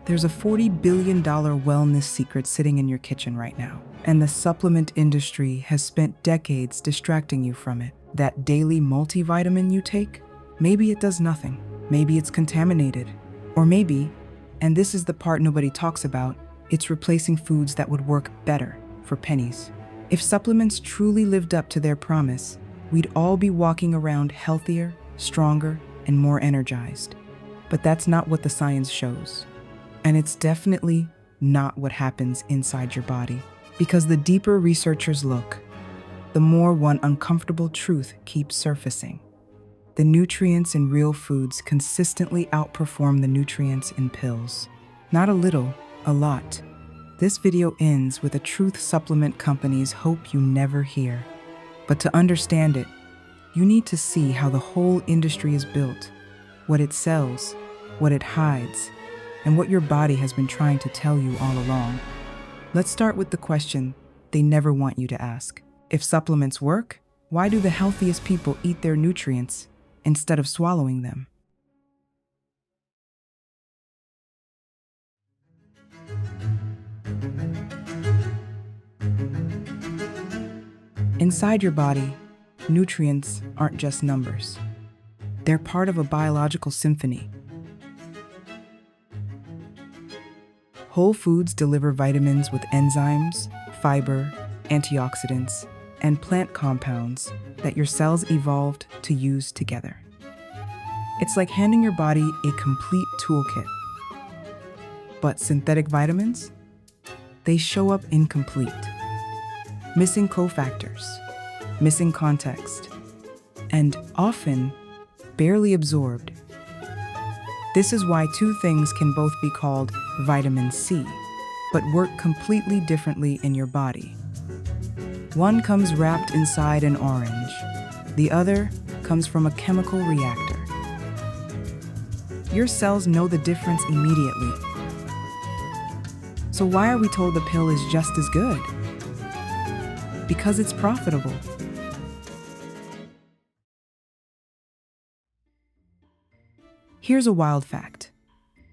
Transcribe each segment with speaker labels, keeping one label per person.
Speaker 1: There's a $40 billion wellness secret sitting in your kitchen right now, and the supplement industry has spent decades distracting you from it. That daily multivitamin you take, maybe it does nothing. Maybe it's contaminated. Or maybe, and this is the part nobody talks about, it's replacing foods that would work better for pennies. If supplements truly lived up to their promise, we'd all be walking around healthier, stronger, and more energized. But that's not what the science shows. And it's definitely not what happens inside your body. Because the deeper researchers look, the more one uncomfortable truth keeps surfacing. The nutrients in real foods consistently outperform the nutrients in pills. Not a little, a lot. This video ends with a truth supplement companies hope you never hear. But to understand it, you need to see how the whole industry is built, what it sells, what it hides, and what your body has been trying to tell you all along. Let's start with the question they never want you to ask. If supplements work, why do the healthiest people eat their nutrients instead of swallowing them? Inside your body, nutrients aren't just numbers. They're part of a biological symphony. Whole foods deliver vitamins with enzymes, fiber, antioxidants, and plant compounds that your cells evolved to use together. It's like handing your body a complete toolkit. But synthetic vitamins? They show up incomplete. Missing cofactors, missing context, and often barely absorbed. This is why two things can both be called vitamin C, but work completely differently in your body. One comes wrapped inside an orange, the other comes from a chemical reactor. Your cells know the difference immediately. So why are we told the pill is just as good? Because it's profitable. Here's a wild fact.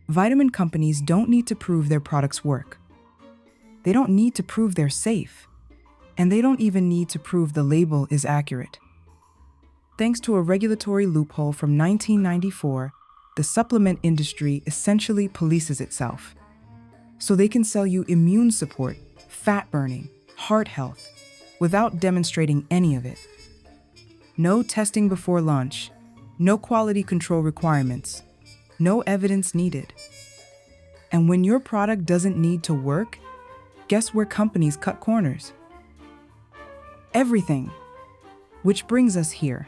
Speaker 1: Vitamin companies don't need to prove their products work. They don't need to prove they're safe. And they don't even need to prove the label is accurate. Thanks to a regulatory loophole from 1994, the supplement industry essentially polices itself. So they can sell you immune support, fat burning, heart health, without demonstrating any of it. No testing before launch, no quality control requirements, no evidence needed. And when your product doesn't need to work, guess where companies cut corners? Everything. Which brings us here.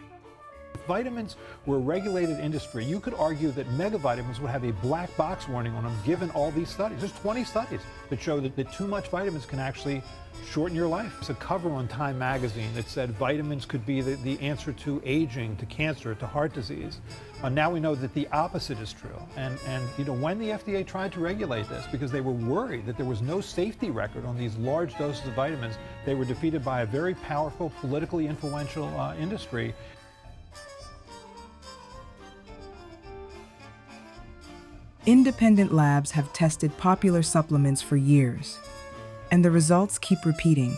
Speaker 2: If vitamins were a regulated industry, you could argue that megavitamins would have a black box warning on them given all these studies. There's 20 studies that show that too much vitamins can actually shorten your life. It's a cover on Time magazine that said vitamins could be the answer to aging, to cancer, to heart disease. Now we know that the opposite is true. And when the FDA tried to regulate this, because they were worried that there was no safety record on these large doses of vitamins, they were defeated by a very powerful, politically influential industry.
Speaker 1: Independent labs have tested popular supplements for years, and the results keep repeating.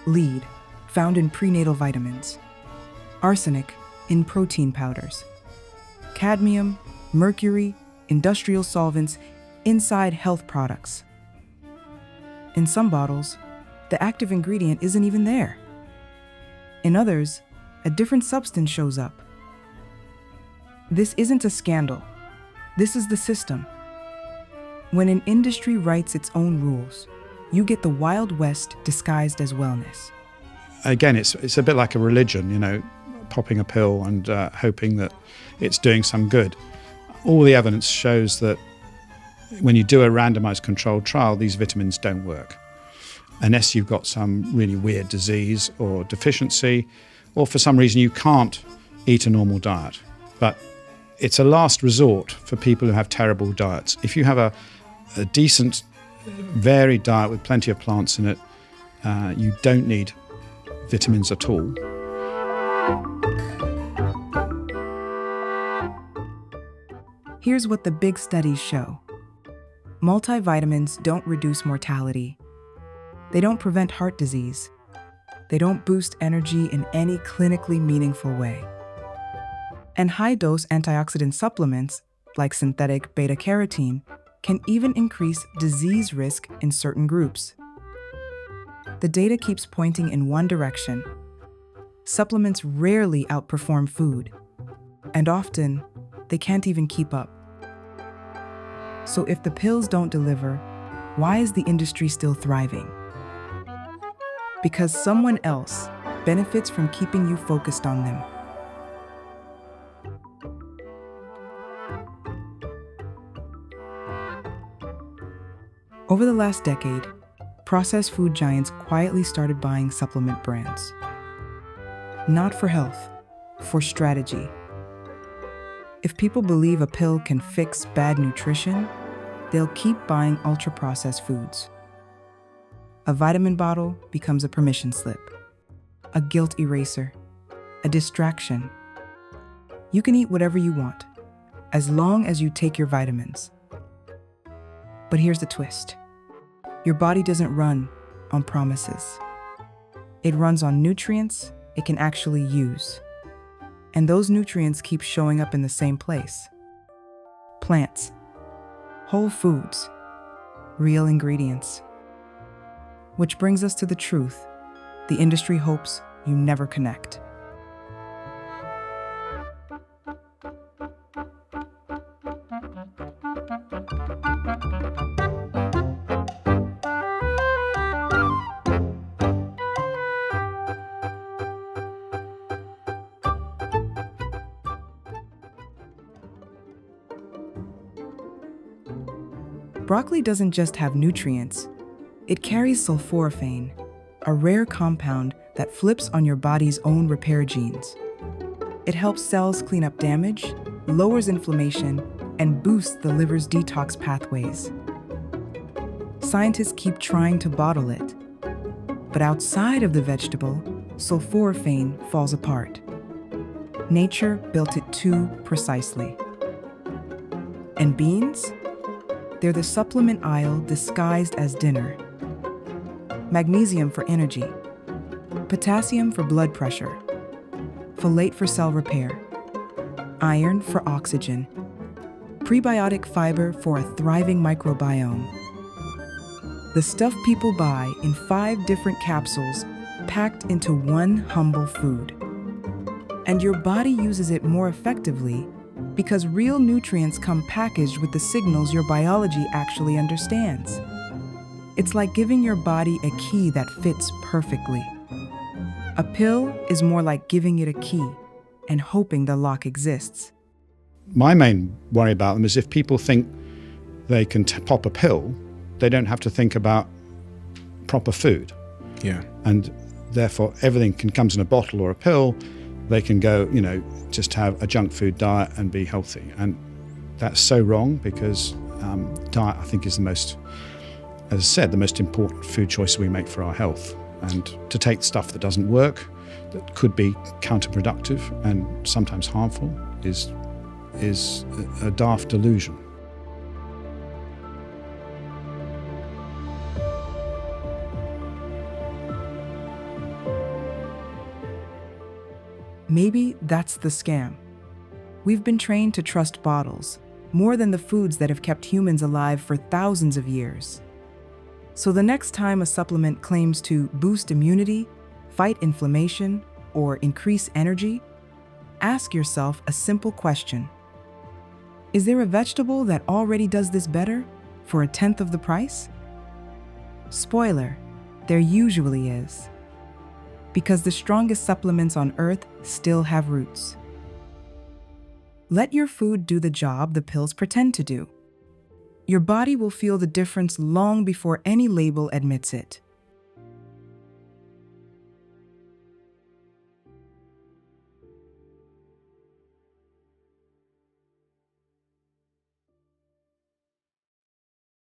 Speaker 1: Lead, found in prenatal vitamins. Arsenic, in protein powders. Cadmium, mercury, industrial solvents, inside health products. In some bottles, the active ingredient isn't even there. In others, a different substance shows up. This isn't a scandal. This is the system. When an industry writes its own rules, you get the Wild West disguised as wellness.
Speaker 3: Again, it's a bit like a religion, popping a pill and hoping that it's doing some good. All the evidence shows that when you do a randomized controlled trial, these vitamins don't work. Unless you've got some really weird disease or deficiency, or for some reason you can't eat a normal diet. But it's a last resort for people who have terrible diets. If you have a decent, varied diet with plenty of plants in it, you don't need vitamins at all.
Speaker 1: Here's what the big studies show. Multivitamins don't reduce mortality. They don't prevent heart disease. They don't boost energy in any clinically meaningful way. And high-dose antioxidant supplements, like synthetic beta-carotene, can even increase disease risk in certain groups. The data keeps pointing in one direction. Supplements rarely outperform food, and often they can't even keep up. So if the pills don't deliver, why is the industry still thriving? Because someone else benefits from keeping you focused on them. Over the last decade, processed food giants quietly started buying supplement brands. Not for health, for strategy. If people believe a pill can fix bad nutrition, they'll keep buying ultra-processed foods. A vitamin bottle becomes a permission slip, a guilt eraser, a distraction. You can eat whatever you want, as long as you take your vitamins. But here's the twist. Your body doesn't run on promises. It runs on nutrients it can actually use. And those nutrients keep showing up in the same place. Plants, whole foods, real ingredients. Which brings us to the truth the industry hopes you never connect. Broccoli doesn't just have nutrients, it carries sulforaphane, a rare compound that flips on your body's own repair genes. It helps cells clean up damage, lowers inflammation, and boosts the liver's detox pathways. Scientists keep trying to bottle it, but outside of the vegetable, sulforaphane falls apart. Nature built it too precisely. And beans? They're the supplement aisle disguised as dinner. Magnesium for energy, potassium for blood pressure, folate for cell repair, iron for oxygen, prebiotic fiber for a thriving microbiome. The stuff people buy in 5 different capsules packed into one humble food. And your body uses it more effectively because real nutrients come packaged with the signals your biology actually understands. It's like giving your body a key that fits perfectly. A pill is more like giving it a key and hoping the lock exists.
Speaker 3: My main worry about them is if people think they can pop a pill, they don't have to think about proper food.
Speaker 4: Yeah.
Speaker 3: And therefore everything comes in a bottle or a pill. They can go, just have a junk food diet and be healthy. And that's so wrong because diet, I think, is the most, as I said, the most important food choice we make for our health. And to take stuff that doesn't work, that could be counterproductive and sometimes harmful, is a daft delusion.
Speaker 1: Maybe that's the scam. We've been trained to trust bottles more than the foods that have kept humans alive for thousands of years. So the next time a supplement claims to boost immunity, fight inflammation, or increase energy, ask yourself a simple question. Is there a vegetable that already does this better for 1/10 of the price? Spoiler, there usually is. Because the strongest supplements on Earth still have roots. Let your food do the job the pills pretend to do. Your body will feel the difference long before any label admits it.